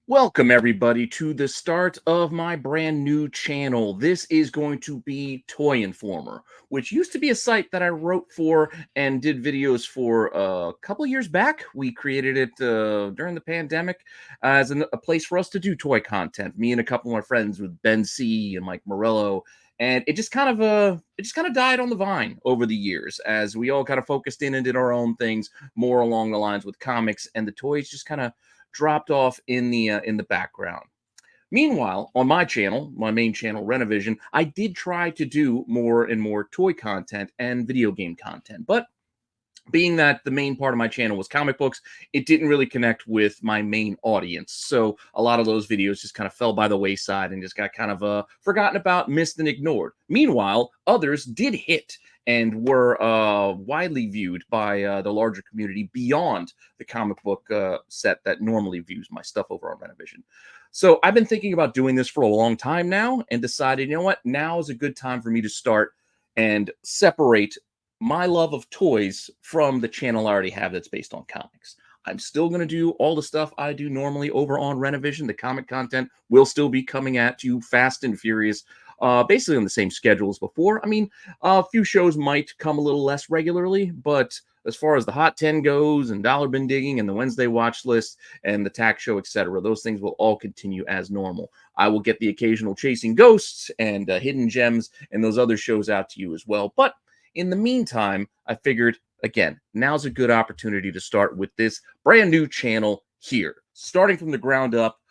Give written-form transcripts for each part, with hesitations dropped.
Welcome, everybody, to the start of my brand new channel. This is going to be Toy Informer, which used to be a site that I wrote for and did videos for a couple years back. We created it during the pandemic as a place for us to do toy content. Me and a couple of my friends with Ben C and Mike Morello. And it just kind of died on the vine over the years as we all kind of focused in and did our own things more along the lines with comics, and the toys just kind of dropped off in the background. Meanwhile, on my channel, my main channel, Renovision, I did try to do more and more toy content and video game content, but being that the main part of my channel was comic books, it didn't really connect with my main audience. So a lot of those videos just kind of fell by the wayside and just got kind of forgotten about, missed, and ignored. Meanwhile, others did hit and were widely viewed by the larger community beyond the comic book set that normally views my stuff over on Renovision. So I've been thinking about doing this for a long time now and decided, you know what, now is a good time for me to start and separate my love of toys from the channel I already have that's based on comics. I'm still going to do all the stuff I do normally over on Renovision. The comic content will still be coming at you fast and furious, basically on the same schedule as before. I mean, a few shows might come a little less regularly, but as far as the Hot 10 goes and Dollar Bin Digging and the Wednesday watch list and the tax show, etc., those things will all continue as normal. I will get the occasional Chasing Ghosts and Hidden Gems and those other shows out to you as well. But in the meantime, I figured, again, now's a good opportunity to start with this brand new channel here. Starting from the ground up,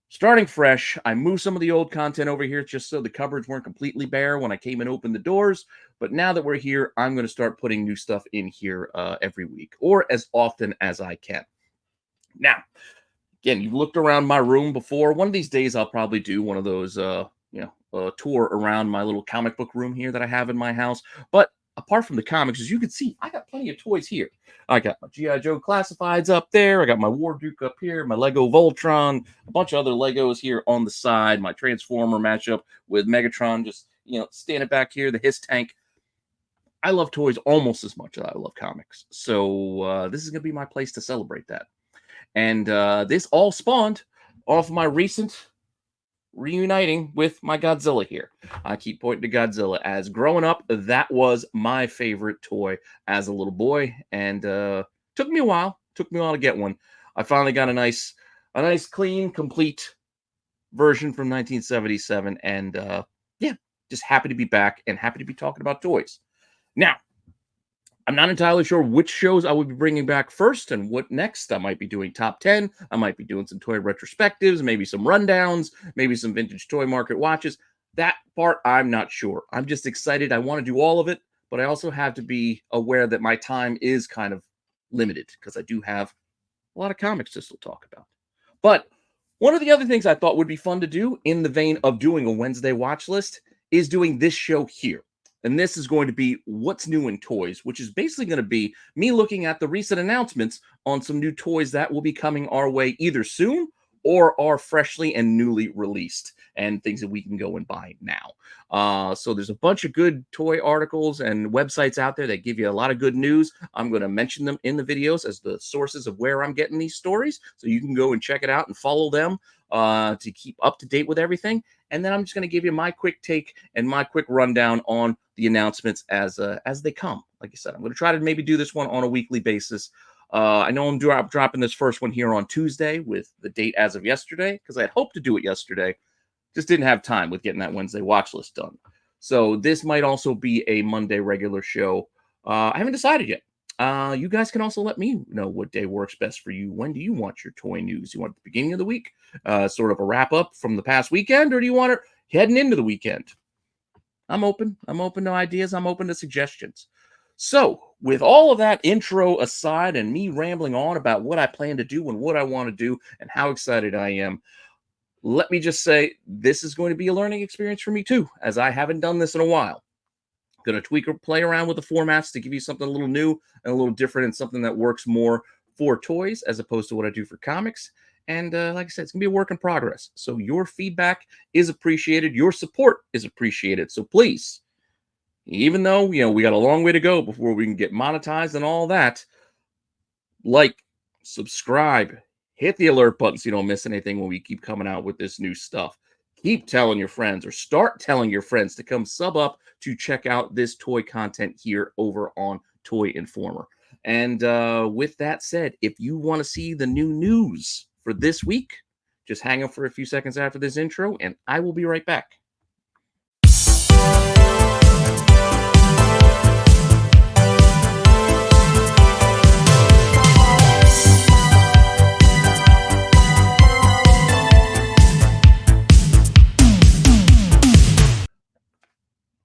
starting fresh. I moved some of the old content over here just so the cupboards weren't completely bare when I came and opened the doors. But now that we're here, I'm going to start putting new stuff in here every week, or as often as I can. Now, again, you've looked around my room before. One of these days, I'll probably do one of those, tour around my little comic book room here that I have in my house. But apart from the comics, as you can see, I got plenty of toys here. I got my G.I. Joe Classifieds up there. I got my War Duke up here, my Lego Voltron, a bunch of other Legos here on the side, my Transformer matchup with Megatron, just, standing back here, the Hiss Tank. I love toys almost as much as I love comics. So this is going to be my place to celebrate that. And this all spawned off my recent reuniting with my Godzilla here. I keep pointing to Godzilla, as growing up, that was my favorite toy as a little boy, and took me a while to get one. I finally got a nice clean, complete version from 1977, and yeah, just happy to be back and happy to be talking about toys. Now, I'm not entirely sure which shows I will be bringing back first and what next. I might be doing top 10. I might be doing some toy retrospectives, maybe some rundowns, maybe some vintage toy market watches. That part, I'm not sure. I'm just excited. I want to do all of it, but I also have to be aware that my time is kind of limited because I do have a lot of comics to still talk about. But one of the other things I thought would be fun to do in the vein of doing a Wednesday watch list is doing this show here. And this is going to be What's New in Toys, which is basically going to be me looking at the recent announcements on some new toys that will be coming our way either soon or are freshly and newly released, and things that we can go and buy now. So there's a bunch of good toy articles and websites out there that give you a lot of good news. I'm going to mention them in the videos as the sources of where I'm getting these stories, so you can go and check it out and follow them to keep up to date with everything. And then I'm just going to give you my quick take and my quick rundown on the announcements as they come. Like I said, I'm going to try to maybe do this one on a weekly basis. I know I'm dropping this first one here on Tuesday with the date as of yesterday, because I had hoped to do it yesterday. Just didn't have time with getting that Wednesday watch list done. So this might also be a Monday regular show. I haven't decided yet. You guys can also let me know what day works best for you. When do you want your toy news? You want it at the beginning of the week, sort of a wrap up from the past weekend, or do you want it heading into the weekend? I'm open. I'm open to ideas. I'm open to suggestions. So, with all of that intro aside and me rambling on about what I plan to do and what I want to do and how excited I am, let me just say this is going to be a learning experience for me too, as I haven't done this in a while. Going to tweak or play around with the formats to give you something a little new and a little different, and something that works more for toys as opposed to what I do for comics. And like I said, it's going to be a work in progress. So your feedback is appreciated. Your support is appreciated. So please, even though, we got a long way to go before we can get monetized and all that, like, subscribe, hit the alert button so you don't miss anything when we keep coming out with this new stuff. Keep telling your friends, or start telling your friends, to come sub up to check out this toy content here over on Toy Informer. And with that said, if you want to see the new news for this week, just hang up for a few seconds after this intro, and I will be right back.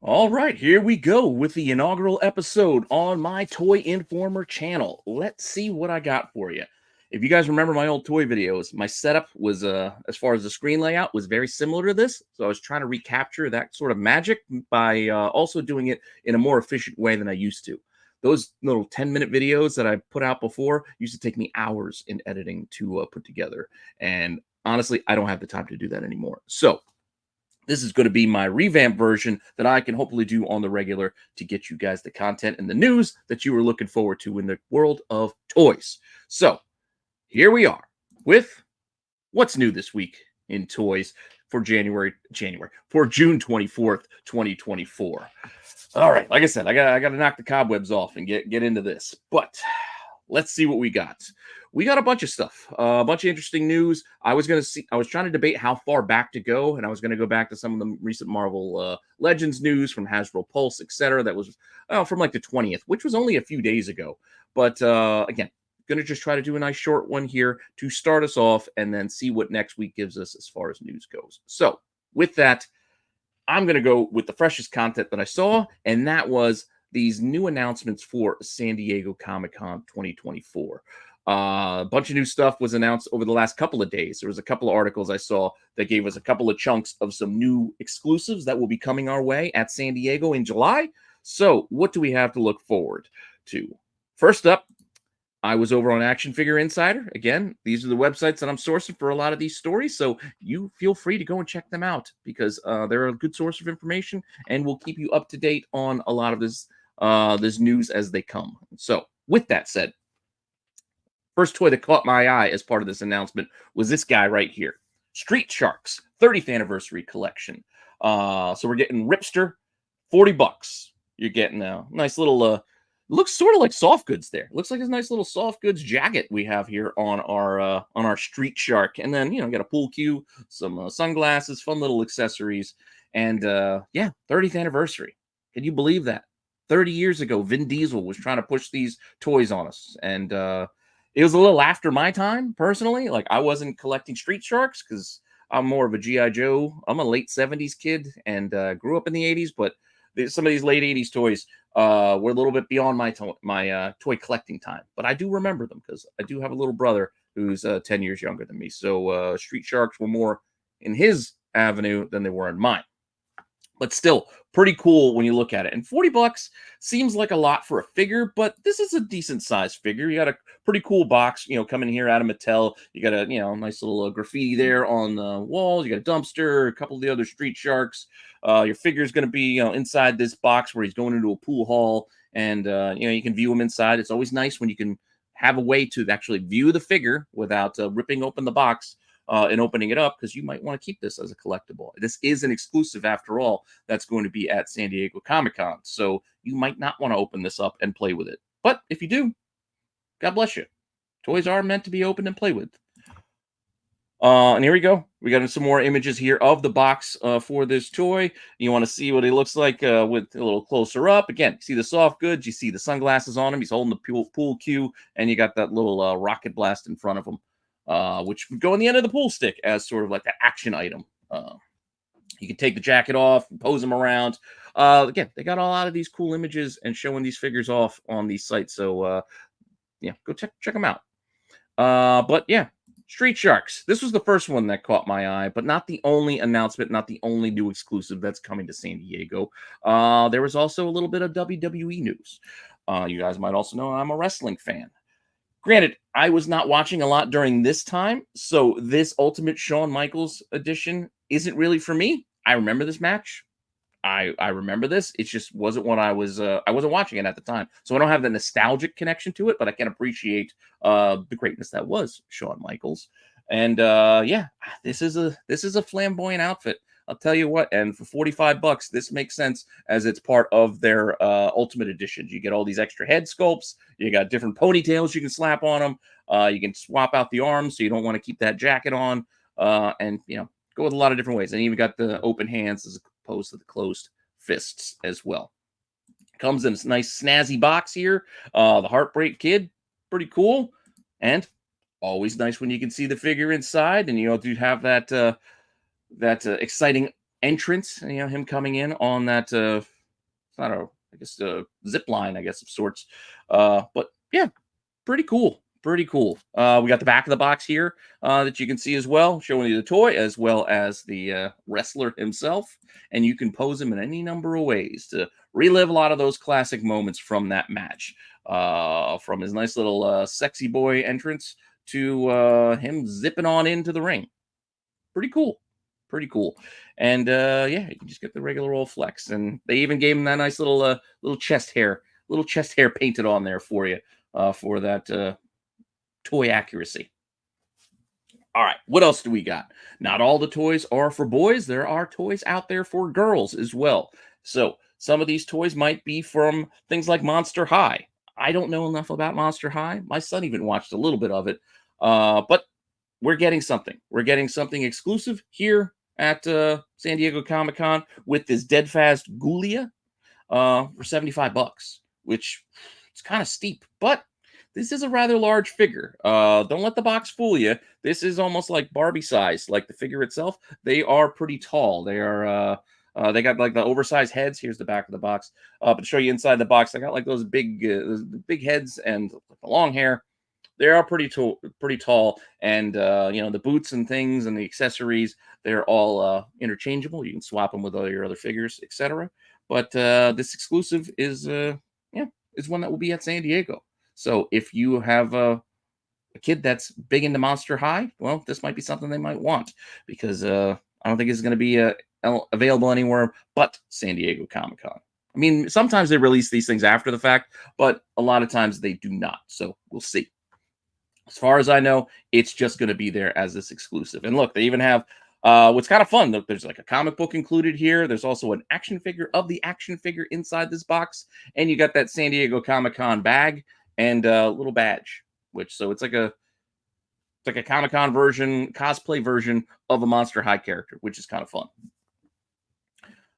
All right, here we go with the inaugural episode on my Toy Informer channel. Let's see what I got for you. If you guys remember my old toy videos, my setup was, as far as the screen layout, was very similar to this. So I was trying to recapture that sort of magic by also doing it in a more efficient way than I used to. Those little 10-minute videos that I put out before used to take me hours in editing to put together. And honestly, I don't have the time to do that anymore. So this is going to be my revamped version that I can hopefully do on the regular to get you guys the content and the news that you were looking forward to in the world of toys. So here we are with what's new this week in toys for June 24th, 2024. All right, like I said, I got to knock the cobwebs off and get into this. But let's see what we got. We got a bunch of stuff, a bunch of interesting news. I was trying to debate how far back to go, and I was going to go back to some of the recent Marvel Legends news from Hasbro Pulse, etc. That was from like the 20th, which was only a few days ago. But again, going to just try to do a nice short one here to start us off, and then see what next week gives us as far as news goes. So with that, I'm going to go with the freshest content that I saw, and that was these new announcements for San Diego Comic-Con 2024. A bunch of new stuff was announced over the last couple of days. There was a couple of articles I saw that gave us a couple of chunks of some new exclusives that will be coming our way at San Diego in July. So what do we have to look forward to? First up, I was over on Action Figure Insider. Again, these are the websites that I'm sourcing for a lot of these stories, so you feel free to go and check them out because they're a good source of information and will keep you up to date on a lot of this news as they come. So with that said, first toy that caught my eye as part of this announcement was this guy right here, Street Sharks 30th Anniversary Collection. So we're getting Ripster, $40. You're getting a nice little, looks sort of like soft goods there. Looks like a nice little soft goods jacket we have here on our Street Shark. And then, got a pool cue, some sunglasses, fun little accessories. And yeah, 30th anniversary. Can you believe that? 30 years ago, Vin Diesel was trying to push these toys on us. And it was a little after my time, personally. Like, I wasn't collecting Street Sharks because I'm more of a G.I. Joe. I'm a late 70s kid and grew up in the 80s. But some of these late 80s toys were a little bit beyond my toy collecting time. But I do remember them because I do have a little brother who's 10 years younger than me. So Street Sharks were more in his avenue than they were in mine. But still, pretty cool when you look at it. And $40 seems like a lot for a figure, but this is a decent sized figure. You got a pretty cool box, coming here out of Mattel. You got a, nice little graffiti there on the walls. You got a dumpster, a couple of the other Street Sharks. Your figure is going to be, inside this box where he's going into a pool hall, and you can view him inside. It's always nice when you can have a way to actually view the figure without ripping open the box. And opening it up, because you might want to keep this as a collectible. This is an exclusive, after all, that's going to be at San Diego Comic-Con. So you might not want to open this up and play with it. But if you do, God bless you. Toys are meant to be opened and played with. And here we go. We got some more images here of the box for this toy. You want to see what he looks like with a little closer up. Again, you see the soft goods. You see the sunglasses on him. He's holding the pool cue. And you got that little rocket blast in front of him. Which would go on the end of the pool stick as sort of like the action item. You can take the jacket off, pose them around. Again, they got a lot of these cool images and showing these figures off on these sites. So, yeah, go check them out. But yeah, Street Sharks. This was the first one that caught my eye, but not the only announcement, not the only new exclusive that's coming to San Diego. There was also a little bit of WWE news. You guys might also know I'm a wrestling fan. Granted, I was not watching a lot during this time, so this Ultimate Shawn Michaels edition isn't really for me. I remember this match. I remember this. It just wasn't what I wasn't watching it at the time. So I don't have the nostalgic connection to it, but I can appreciate the greatness that was Shawn Michaels. And yeah, this is a flamboyant outfit. I'll tell you what, and for 45 bucks, this makes sense as it's part of their Ultimate Editions. You get all these extra head sculpts. You got different ponytails you can slap on them. You can swap out the arms so you don't want to keep that jacket on. And, you know, go with a lot of different ways. And even got the open hands as opposed to the closed fists as well. Comes in this nice snazzy box here. The Heartbreak Kid, pretty cool. And always nice when you can see the figure inside and, you know, do have that exciting entrance, you know, him coming in on that I don't know, I guess zip line, I guess, of sorts. But yeah, pretty cool. Pretty cool. We got the back of the box here that you can see as well, showing you the toy as well as the wrestler himself. And you can pose him in any number of ways to relive a lot of those classic moments from that match. From his nice little sexy boy entrance to him zipping on into the ring. Pretty cool. Pretty cool. And yeah, you can just get the regular old flex. And they even gave him that nice little chest hair painted on there for you for that toy accuracy. All right, what else do we got? Not all the toys are for boys. There are toys out there for girls as well. So some of these toys might be from things like Monster High. I don't know enough about Monster High. My son even watched a little bit of it. But we're getting something. We're getting something exclusive here at San Diego Comic-Con with this Dead Fast Ghoulia for 75 bucks, which it's kind of steep, but this is a rather large figure. Don't let the box fool you. This is almost like Barbie size, like the figure itself. They are pretty tall. They are they got like the oversized heads. Here's the back of the box. But to show you inside the box, I got like those big heads and the long hair. They are pretty tall, and you know, the boots and things and the accessories, they're all interchangeable. You can swap them with all your other figures, etc. But this exclusive is yeah, is one that will be at San Diego. So if you have a kid that's big into Monster High, well, this might be something they might want, because I don't think it's going to be available anywhere but San Diego Comic-Con. I mean, sometimes they release these things after the fact, but a lot of times they do not. So we'll see. As far as I know, it's just going to be there as this exclusive. And look, they even have what's kind of fun. Look, there's like a comic book included here. There's also an action figure of the action figure inside this box. And you got that San Diego Comic-Con bag and a little badge, which, so it's like a Comic-Con version, cosplay version of a Monster High character, which is kind of fun.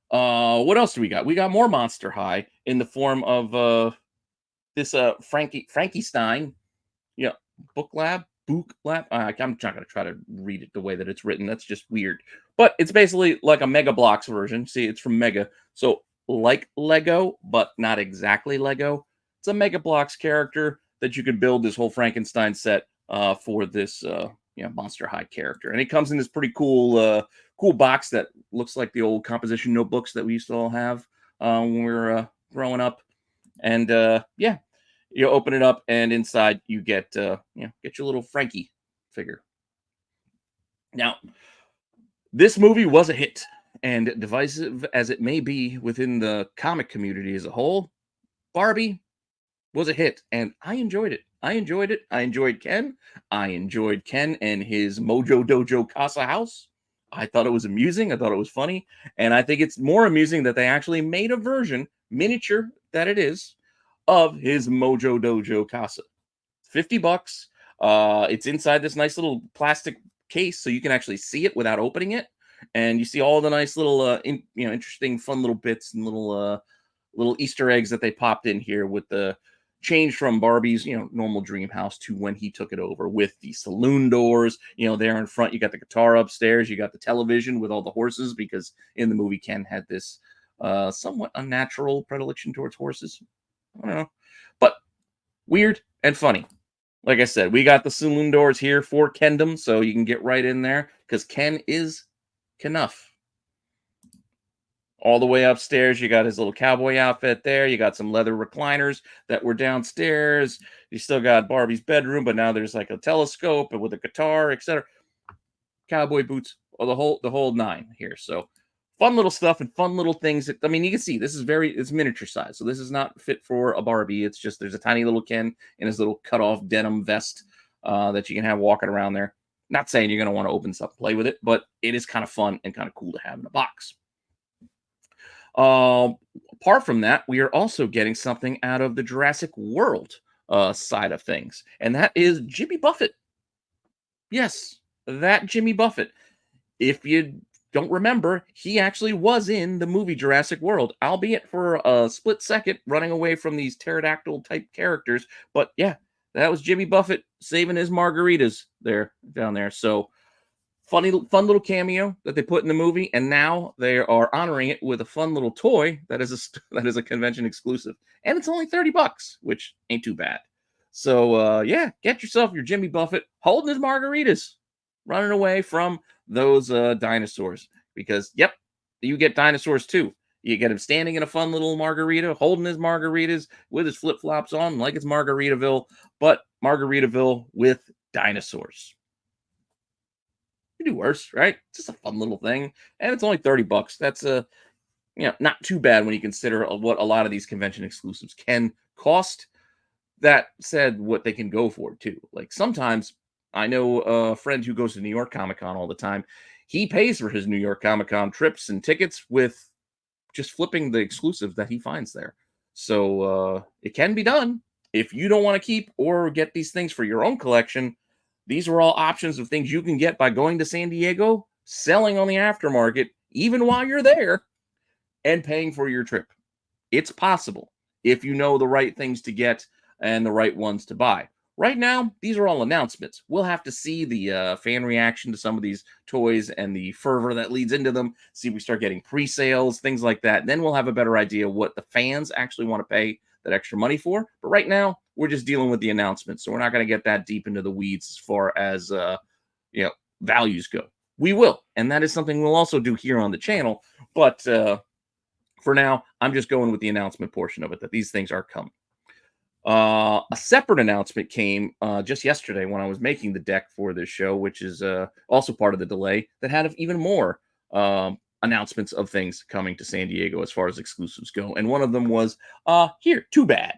What else do we got? We got more Monster High in the form of this Frankenstein. Yeah, book lab. I'm not going to try to read it the way that it's written. That's just weird. But it's basically like a Mega Bloks version. See, it's from Mega. So like Lego, but not exactly Lego. It's a Mega Bloks character that you could build this whole Frankenstein set for this Monster High character. And it comes in this pretty cool cool box that looks like the old composition notebooks that we used to all have when we were growing up. And yeah, you open it up, and inside you get get your little Frankie figure. Now, this movie was a hit, and divisive as it may be within the comic community as a whole, Barbie was a hit, and I enjoyed it. I enjoyed Ken. I enjoyed Ken and his Mojo Dojo Casa house. I thought it was amusing. I thought it was funny. And I think it's more amusing that they actually made a version, miniature that it is, of his Mojo Dojo Casa. 50 bucks. It's inside this nice little plastic case, so you can actually see it without opening it. And you see all the nice little, interesting, fun little bits and little Easter eggs that they popped in here with the change from Barbie's, normal dream house to when he took it over, with the saloon doors, there in front. You got the guitar upstairs. You got the television with all the horses, because in the movie, Ken had this somewhat unnatural predilection towards horses. I don't know, but weird and funny. Like I said, we got the saloon doors here for Kendom, so you can get right in there, because Ken is Kenough. All the way upstairs, you got his little cowboy outfit there. You got some leather recliners that were downstairs. You still got Barbie's bedroom, but now there's like a telescope and with a guitar, etc. Cowboy boots, or the whole nine here. So Fun little stuff and fun little things that, I mean, you can see this is it's miniature size. So this is not fit for a Barbie. It's just there's a tiny little Ken in his little cut off denim vest that you can have walking around there. Not saying you're going to want to open this up and play with it, but it is kind of fun and kind of cool to have in a box. Um, Apart from that, we are also getting something out of the Jurassic World side of things, and that is Jimmy Buffett. Yes, that Jimmy Buffett. If you don't remember, he actually was in the movie Jurassic World, albeit for a split second, running away from these pterodactyl type characters. But yeah, that was Jimmy Buffett saving his margaritas there down there. So fun little cameo that they put in the movie, and now they are honoring it with a fun little toy that is that is a convention exclusive, and it's only $30, which ain't too bad. So yeah, get yourself your Jimmy Buffett holding his margaritas, running away from those dinosaurs, because yep, you get dinosaurs too. You get him standing in a fun little margarita, holding his margaritas with his flip flops on, like it's Margaritaville, but Margaritaville with dinosaurs. You do worse, right? It's just a fun little thing, and it's only $30. That's not too bad when you consider what a lot of these convention exclusives can cost. That said, what they can go for too. Like sometimes I know a friend who goes to New York Comic Con all the time. He pays for his New York Comic Con trips and tickets with just flipping the exclusives that he finds there. So it can be done. If you don't want to keep or get these things for your own collection, these are all options of things you can get by going to San Diego, selling on the aftermarket, even while you're there, and paying for your trip. It's possible if you know the right things to get and the right ones to buy. Right now, these are all announcements. We'll have to see the fan reaction to some of these toys and the fervor that leads into them. See if we start getting pre-sales, things like that. Then we'll have a better idea what the fans actually want to pay that extra money for. But right now, we're just dealing with the announcements, so we're not going to get that deep into the weeds as far as values go. We will, and that is something we'll also do here on the channel. But for now, I'm just going with the announcement portion of it, that these things are coming. A separate announcement came just yesterday when I was making the deck for this show, which is also part of the delay, that had even more announcements of things coming to San Diego as far as exclusives go. And one of them was here, Too Bad.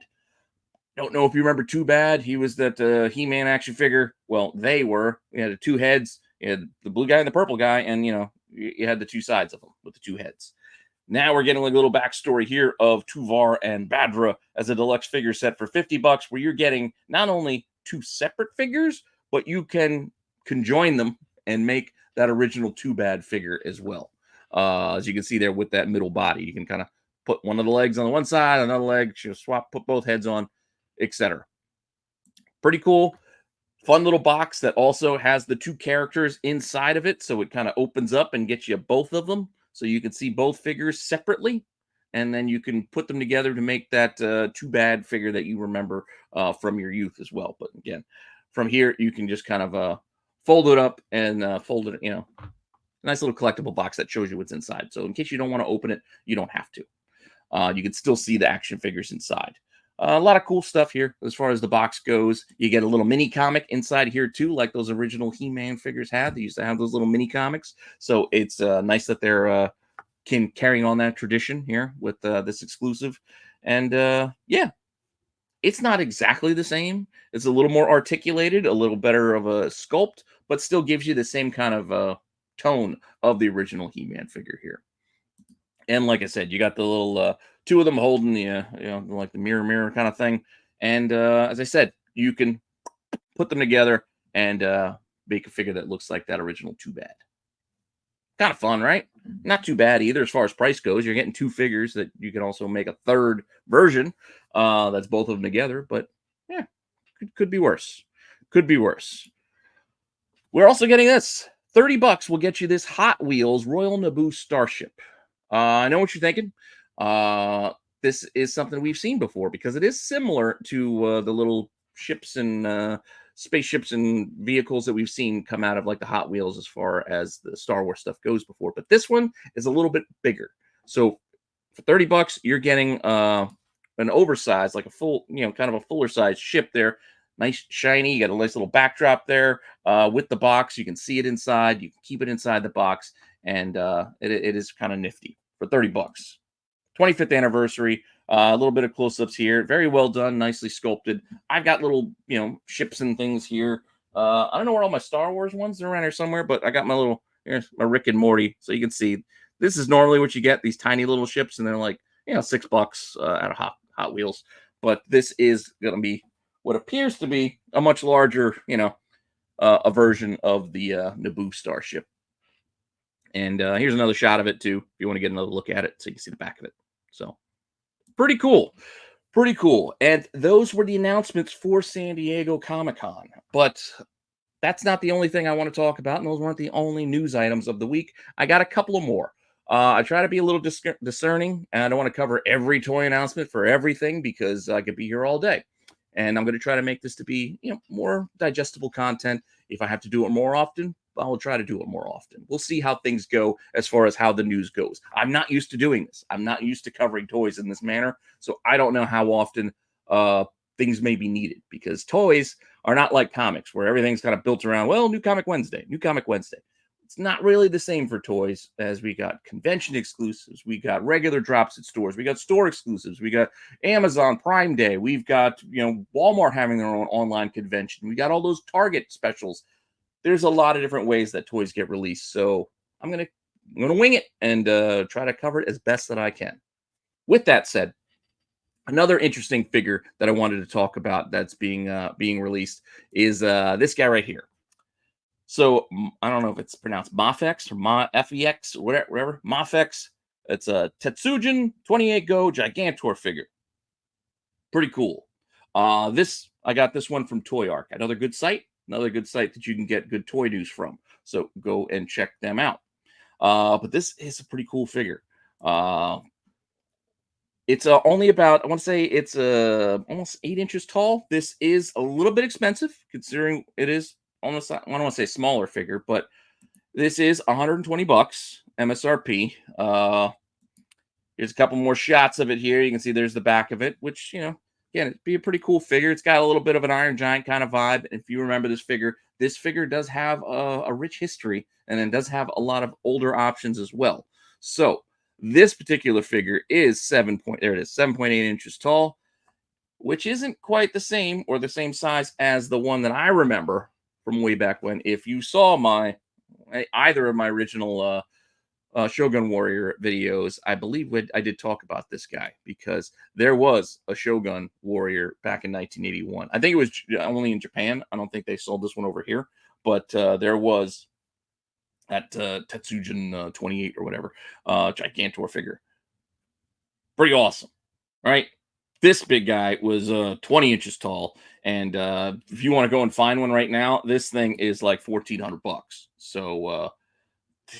Don't know if you remember Too Bad. He was that He-Man action figure. Well, they were. You had the two heads. You had the blue guy and the purple guy, and you had the two sides of them with the two heads. Now we're getting like a little backstory here of Tuvar and Badra as a deluxe figure set for $50, where you're getting not only two separate figures, but you can conjoin them and make that original Too Bad figure as well. As you can see there with that middle body, you can kind of put one of the legs on the one side, another leg, swap, put both heads on, etc. Pretty cool. Fun little box that also has the two characters inside of it, so it kind of opens up and gets you both of them. So you can see both figures separately, and then you can put them together to make that Too Bad figure that you remember from your youth as well. But again, from here, you can just kind of fold it up and fold it, nice little collectible box that shows you what's inside. So in case you don't want to open it, you don't have to. You can still see the action figures inside. A lot of cool stuff here as far as the box goes. You get a little mini comic inside here too, like those original He-Man figures had. They used to have those little mini comics. So it's nice that they're carrying on that tradition here with this exclusive. And yeah, it's not exactly the same. It's a little more articulated, a little better of a sculpt, but still gives you the same kind of tone of the original He-Man figure here. And like I said, you got the little two of them holding the like the mirror kind of thing. And as I said, you can put them together and make a figure that looks like that original Too Bad. Kind of fun, right? Not too bad either as far as price goes. You're getting two figures that you can also make a third version that's both of them together. But yeah, could be worse. Could be worse. We're also getting this. $30 will get you this Hot Wheels Royal Naboo Starship. I know what you're thinking. This is something we've seen before because it is similar to the little ships and spaceships and vehicles that we've seen come out of like the Hot Wheels as far as the Star Wars stuff goes before. But this one is a little bit bigger. So for $30, you're getting an oversized, like a full, kind of a fuller size ship there. Nice, shiny. You got a nice little backdrop there with the box. You can see it inside. You can keep it inside the box. and it is kind of nifty for 30 bucks. 25th anniversary. A little bit of close-ups here. Very well done, nicely sculpted. I've got little, ships and things here. I don't know where all my Star Wars ones are around here somewhere, but I got my little, here's my Rick and Morty. So you can see this is normally what you get, these tiny little ships, and they're like, $6 out of Hot Wheels. But this is going to be what appears to be a much larger, a version of the Naboo starship. And here's another shot of it too, if you want to get another look at it, so you can see the back of it. So pretty cool. Pretty cool. And those were the announcements for San Diego Comic-Con. But that's not the only thing I want to talk about, and those weren't the only news items of the week. I got a couple of more. I try to be a little discerning, and I don't want to cover every toy announcement for everything because I could be here all day. And I'm going to try to make this to be, more digestible content. If I have to do it more often, I will try to do it more often. We'll see how things go as far as how the news goes. I'm not used to doing this. I'm not used to covering toys in this manner, so I don't know how often things may be needed, because toys are not like comics where everything's kind of built around, well, new comic Wednesday. It's not really the same for toys, as we got convention exclusives, we got regular drops at stores, we got store exclusives, we got Amazon Prime Day, we've got, Walmart having their own online convention, we got all those Target specials. There's a lot of different ways that toys get released, so I'm gonna wing it and try to cover it as best that I can. With that said, another interesting figure that I wanted to talk about that's being released is this guy right here. So I don't know if it's pronounced Mafex or Mafex or whatever. Mafex. It's a Tetsujin 28 Go Gigantor figure. Pretty cool. I got this one from Toy Arc. Another good site that you can get good toy news from. So go and check them out. But this is a pretty cool figure. It's only about, I want to say it's almost 8 inches tall. This is a little bit expensive considering it is almost, I don't want to say smaller figure, but this is $120 MSRP. Here's a couple more shots of it here. You can see there's the back of it, which, again, it'd be a pretty cool figure. It's got a little bit of an Iron Giant kind of vibe. If you remember this figure does have a rich history, and then does have a lot of older options as well. So this particular figure is 7.8 inches tall, which isn't quite the same or the same size as the one that I remember from way back when. If you saw either of my original Shogun Warrior videos, I believe I did talk about this guy, because there was a Shogun Warrior back in 1981. I think it was only in Japan. I don't think they sold this one over here, but there was that Tetsujin 28 or whatever Gigantor figure. Pretty awesome. All right. This big guy was 20 inches tall, and if you want to go and find one right now, this thing is like $1,400. So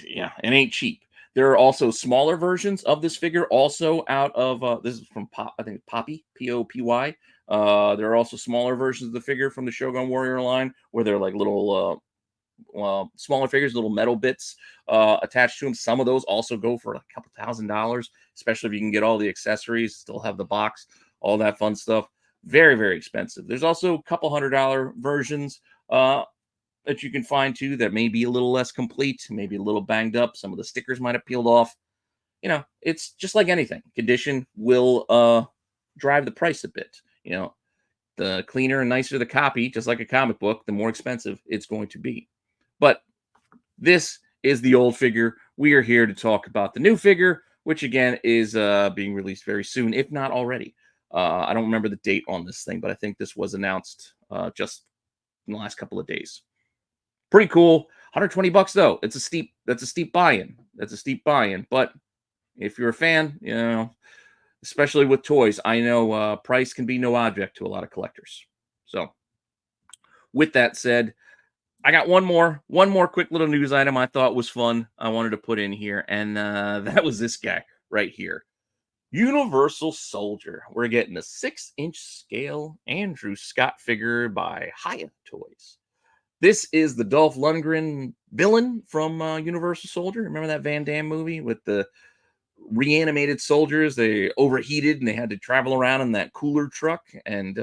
yeah, it ain't cheap. There are also smaller versions of this figure, also out of this is from I think Poppy, Popy. There are also smaller versions of the figure from the Shogun Warrior line, where they're like little smaller figures, little metal bits attached to them. Some of those also go for a couple $1,000, especially if you can get all the accessories, still have the box, all that fun stuff. Very, very expensive. There's also a couple $100 versions that you can find too that may be a little less complete, maybe a little banged up. Some of the stickers might have peeled off. It's just like anything. Condition will drive the price a bit. The cleaner and nicer the copy, just like a comic book, the more expensive it's going to be. But this is the old figure. We are here to talk about the new figure, which again is being released very soon, if not already. I don't remember the date on this thing, but I think this was announced just in the last couple of days. Pretty cool. $120 though. That's a steep buy-in. But if you're a fan, especially with toys, I know price can be no object to a lot of collectors. So with that said, I got one more quick little news item I thought was fun. I wanted to put in here, and that was this guy right here. Universal Soldier. We're getting a 6-inch scale Andrew Scott figure by Hiya Toys. This is the Dolph Lundgren villain from Universal Soldier. Remember that Van Damme movie with the reanimated soldiers? They overheated and they had to travel around in that cooler truck. And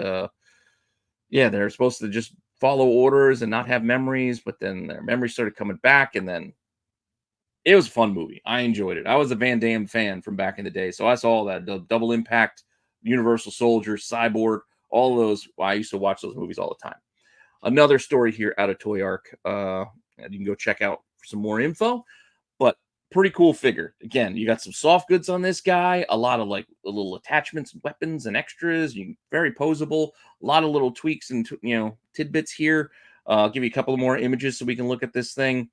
yeah, they're supposed to just follow orders and not have memories. But then their memories started coming back. And then It was a fun movie. I enjoyed it. I was a Van Damme fan from back in the day, so I saw that the Double Impact, Universal Soldier, Cyborg, all those. I used to watch those movies all the time. Another story here out of Toy Arc. And you can go check out for some more info. But pretty cool figure. Again, you got some soft goods on this guy, a lot of like little attachments, and weapons, and extras. You very posable. A lot of little tweaks and tidbits here. I'll give you a couple of more images so we can look at this thing.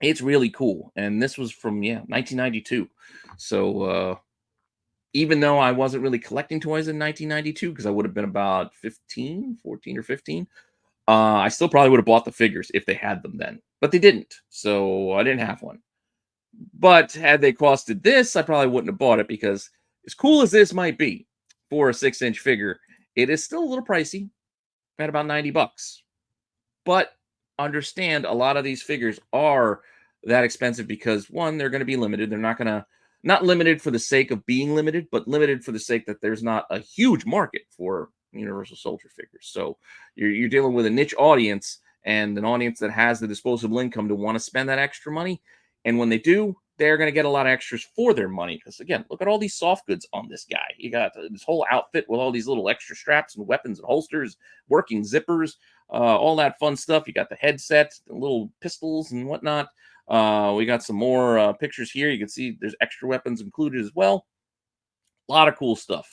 It's really cool, and this was from 1992. So even though I wasn't really collecting toys in 1992 because I would have been about 15, 14 or 15, I still probably would have bought the figures if they had them then, but they didn't. So I didn't have one. But had they costed this, I probably wouldn't have bought it because as cool as this might be for a 6-inch figure, it is still a little pricey at about 90 bucks. But understand a lot of these figures are that expensive because one, they're going to be limited. They're not limited for the sake of being limited, but limited for the sake that there's not a huge market for Universal Soldier figures. So you're dealing with a niche audience and an audience that has the disposable income to want to spend that extra money. And when they do, they're going to get a lot of extras for their money. Because again, look at all these soft goods on this guy. You got this whole outfit with all these little extra straps and weapons and holsters, working zippers, all that fun stuff. You got the headset, the little pistols and whatnot. We got some more pictures here. You can see there's extra weapons included as well. A lot of cool stuff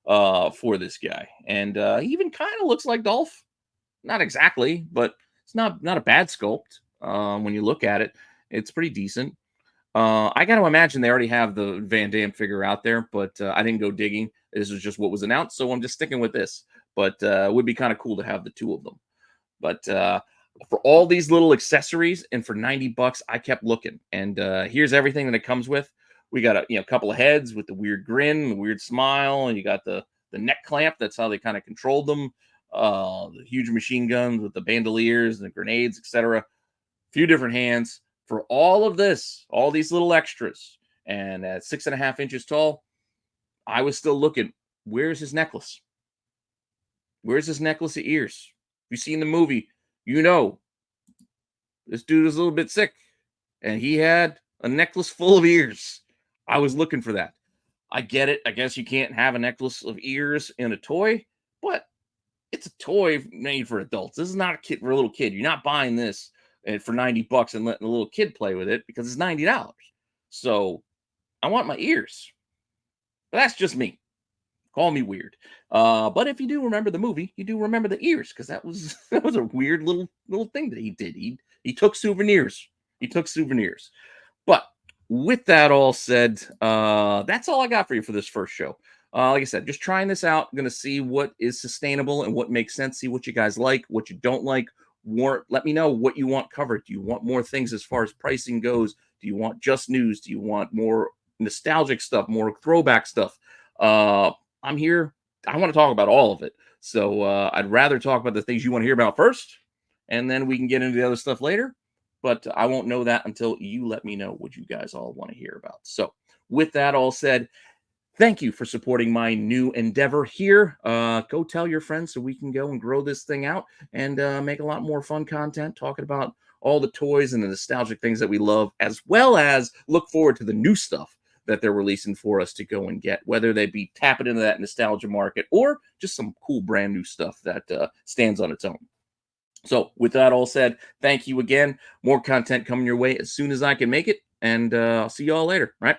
for this guy. And he even kind of looks like Dolph. Not exactly, but it's not a bad sculpt when you look at it. It's pretty decent. I got to imagine they already have the Van Damme figure out there, but I didn't go digging. This is just what was announced, so I'm just sticking with this. But it would be kind of cool to have the two of them. But for all these little accessories and for 90 bucks, I kept looking. And here's everything that it comes with. We got a couple of heads with the weird grin, the weird smile, and you got the neck clamp. That's how they kind of controlled them. The huge machine guns with the bandoliers and the grenades, etc. A few different hands. For all of this, all these little extras, and at 6.5 inches tall, I was still looking. Where's his necklace? Where's his necklace of ears? If you've seen the movie, you know this dude is a little bit sick, and he had a necklace full of ears. I was looking for that. I get it. I guess you can't have a necklace of ears in a toy, but it's a toy made for adults. This is not a kid for a little kid. You're not buying this for 90 bucks and letting a little kid play with it because it's $90. So I want my ears. But that's just me. Call me weird. But if you do remember the movie, you do remember the ears because that was that was a weird little thing that he did. He took souvenirs. He took souvenirs. But with that all said, that's all I got for you for this first show. Like I said, just trying this out. I'm going to see what is sustainable and what makes sense. See what you guys like, what you don't like. Let me know what you want covered. Do you want more things as far as pricing goes? Do you want just news? Do you want more nostalgic stuff, more throwback stuff? I'm here. I want to talk about all of it. So I'd rather talk about the things you want to hear about first, and then we can get into the other stuff later. But I won't know that until you let me know what you guys all want to hear about. So with that all said, thank you for supporting my new endeavor here. Go tell your friends so we can go and grow this thing out and make a lot more fun content talking about all the toys and the nostalgic things that we love, as well as look forward to the new stuff that they're releasing for us to go and get, whether they be tapping into that nostalgia market or just some cool brand new stuff that stands on its own. So with that all said, thank you again. More content coming your way as soon as I can make it, and I'll see you all later. All right.